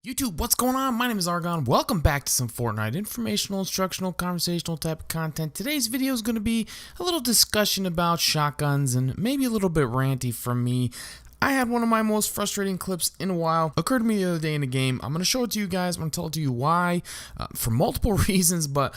YouTube, what's going on? My name is Argon. Welcome back to some Fortnite informational, instructional, conversational type of content. Today's video is going to be a little discussion about shotguns and maybe a little bit ranty from me. I had one of my most frustrating clips in a while occur to me the other day in the game. I'm going to show it to you guys. I'm going to tell it to you why for multiple reasons, but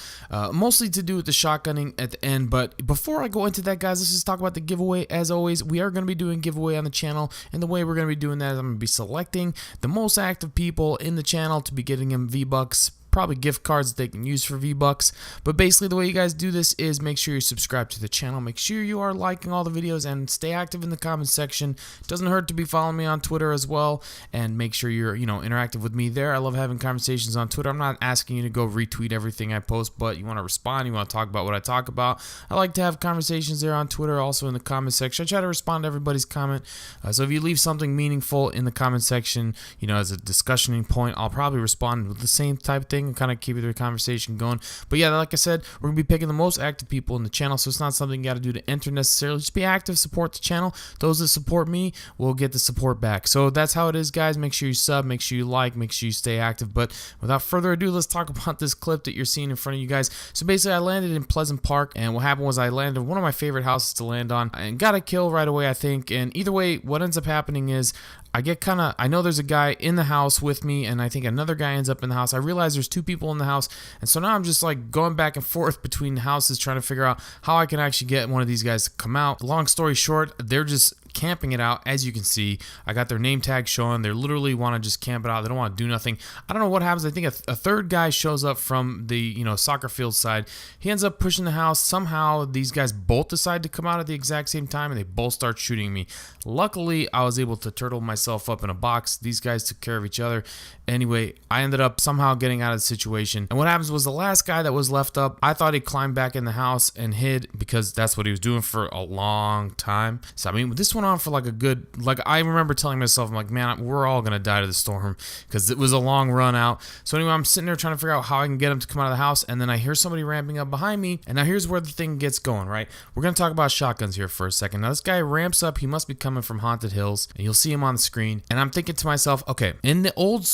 mostly to do with the shotgunning at the end. But before I go into that, guys, let's just talk about the giveaway. As always, we are going to be doing giveaway on the channel, and the way we're going to be doing that is I'm going to be selecting the most active people in the channel to be getting them V-Bucks, probably gift cards that they can use for V-Bucks. But basically the way you guys do this is make sure you subscribe to the channel, make sure you are liking all the videos, and stay active in the comments section. Doesn't hurt to be following me on Twitter as well, and make sure you're interactive with me there. I love having conversations on Twitter. I'm not asking you to go retweet everything I post, but you want to respond, you want to talk about what I talk about. I like to have conversations there on Twitter, also in the comment section. I try to respond to everybody's comment, so if you leave something meaningful in the comment section, as a discussioning point, I'll probably respond with the same type of thing and kind of keep the conversation going. But yeah, like I said, we're gonna be picking the most active people in the channel, so it's not something you got to do to enter necessarily. Just be active, support the channel. Those that support me will get the support back. So that's how it is, guys. Make sure you sub, make sure you like, make sure you stay active. But without further ado, let's talk about this clip that you're seeing in front of you guys. So basically, I landed in Pleasant Park, and what happened was I landed one of my favorite houses to land on and got a kill right away, I think. And either way, what ends up happening is I know there's a guy in the house with me, and I think another guy ends up in the house. I realize there's two people in the house, and so now I'm just like going back and forth between houses trying to figure out how I can actually get one of these guys to come out. Long story short, they're just camping it out. As you can see, I got their name tag showing. They literally want to just camp it out. They don't want to do nothing. I don't know what happens. I think a third guy shows up from the soccer field side. He ends up pushing the house. Somehow these guys both decide to come out at the exact same time, and they both start shooting me. Luckily, I was able to turtle myself up in a box. These guys took care of each other. Anyway, I ended up somehow getting out of the situation. And what happens was the last guy that was left up, I thought he climbed back in the house and hid because that's what he was doing for a long time. So I mean, this went on for like a good, I remember telling myself, I'm like, man, we're all gonna die to the storm because it was a long run out. So anyway, I'm sitting there trying to figure out how I can get him to come out of the house, and then I hear somebody ramping up behind me. And now here's where the thing gets going, right? We're gonna talk about shotguns here for a second. Now this guy ramps up. He must be coming from Haunted Hills, and you'll see him on the screen. And I'm thinking to myself, okay, in the old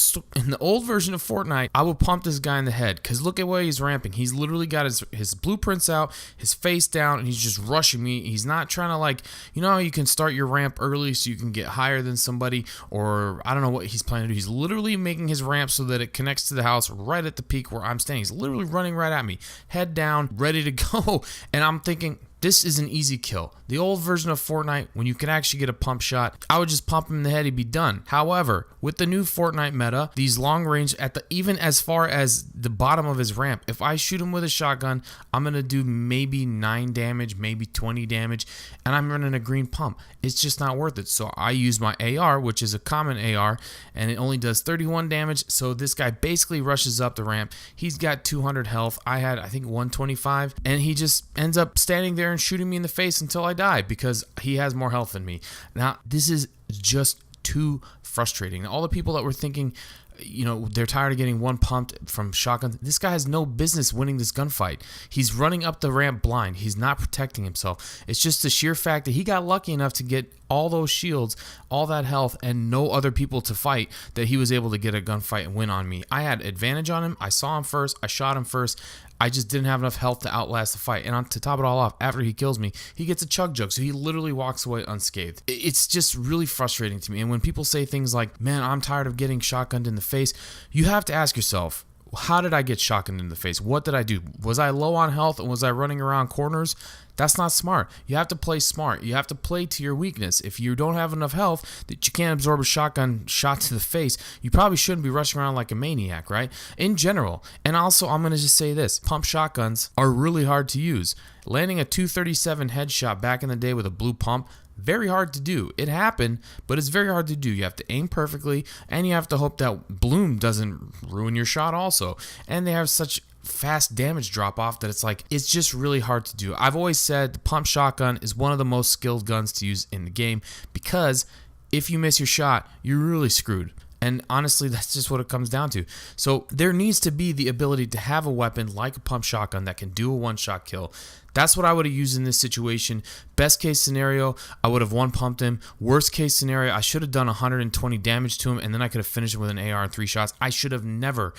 version of Fortnite, I would pump this guy in the head because look at where he's ramping. He's literally got his blueprints out, his face down, and he's just rushing me. He's not trying to how you can start your ramp early so you can get higher than somebody, or I don't know what he's planning to do. He's literally making his ramp so that it connects to the house right at the peak where I'm standing. He's literally running right at me, head down, ready to go. And I'm thinking, this is an easy kill. The old version of Fortnite, when you could actually get a pump shot, I would just pump him in the head, he'd be done. However, with the new Fortnite meta, these long range even as far as the bottom of his ramp, if I shoot him with a shotgun, I'm gonna do maybe 9 damage, maybe 20 damage, and I'm running a green pump. It's just not worth it. So I use my AR, which is a common AR, and it only does 31 damage. So this guy basically rushes up the ramp. He's got 200 health. I had, I think, 125, and he just ends up standing there and shooting me in the face until I die because he has more health than me. Now, this is just too frustrating. All the people that were thinking, they're tired of getting one pumped from shotguns. This guy has no business winning this gunfight. He's running up the ramp blind. He's not protecting himself. It's just the sheer fact that he got lucky enough to get all those shields, all that health, and no other people to fight, that he was able to get a gunfight and win on me. I had advantage on him. I saw him first. I shot him first. I just didn't have enough health to outlast the fight. And to top it all off, after he kills me, he gets a chug jug. So he literally walks away unscathed. It's just really frustrating to me. And when people say things like, man, I'm tired of getting shotgunned in the face, you have to ask yourself, how did I get shotgunned in the face? What did I do? Was I low on health and was I running around corners? That's not smart. You have to play smart. You have to play to your weakness. If you don't have enough health that you can't absorb a shotgun shot to the face, you probably shouldn't be rushing around like a maniac, right? In general. And also, I'm going to just say this. Pump shotguns are really hard to use. Landing a 237 headshot back in the day with a blue pump, very hard to do. It happened, but it's very hard to do. You have to aim perfectly, and you have to hope that bloom doesn't ruin your shot also. And they have such fast damage drop off that it's just really hard to do. I've always said the pump shotgun is one of the most skilled guns to use in the game because if you miss your shot, you're really screwed. And honestly, that's just what it comes down to. So there needs to be the ability to have a weapon like a pump shotgun that can do a one-shot kill. That's what I would have used in this situation. Best case scenario, I would have one pumped him. Worst case scenario, I should have done 120 damage to him, and then I could have finished him with an AR and 3 shots. I should have never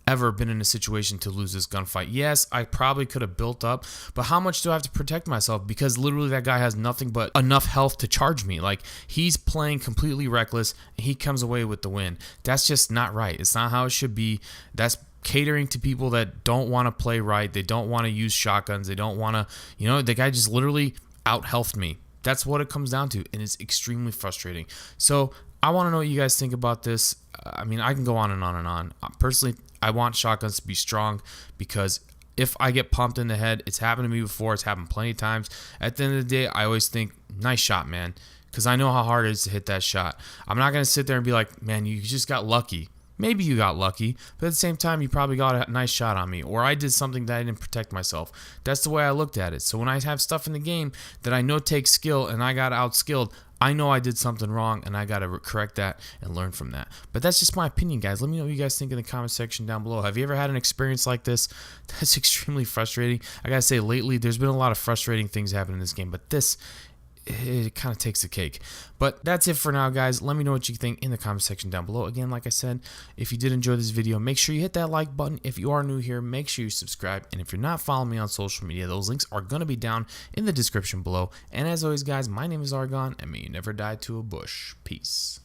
ever been in a situation to lose this gunfight. Yes, I probably could have built up, but how much do I have to protect myself? Because literally that guy has nothing but enough health to charge me. Like, he's playing completely reckless, and he comes away with the win. That's just not right. It's not how it should be. That's catering to people that don't want to play right. They don't want to use shotguns. They don't want to, the guy just literally out-healthed me. That's what it comes down to, and it's extremely frustrating. So I want to know what you guys think about this. I mean, I can go on and on and on. Personally, I want shotguns to be strong because if I get pumped in the head, it's happened to me before. It's happened plenty of times. At the end of the day, I always think, nice shot, man, because I know how hard it is to hit that shot. I'm not going to sit there and be like, man, you just got lucky. Maybe you got lucky, but at the same time, you probably got a nice shot on me, or I did something that I didn't protect myself. That's the way I looked at it. So when I have stuff in the game that I know takes skill and I got outskilled, I know I did something wrong and I got to correct that and learn from that. But that's just my opinion, guys. Let me know what you guys think in the comment section down below. Have you ever had an experience like this? That's extremely frustrating. I got to say, lately, there's been a lot of frustrating things happening in this game, but this, it kind of takes the cake. But that's it for now, guys. Let me know what you think in the comment section down below. Again, like I said, if you did enjoy this video, make sure you hit that like button. If you are new here, make sure you subscribe. And if you're not following me on social media, those links are going to be down in the description below. And as always, guys, my name is Argon, and may you never die to a bush. Peace.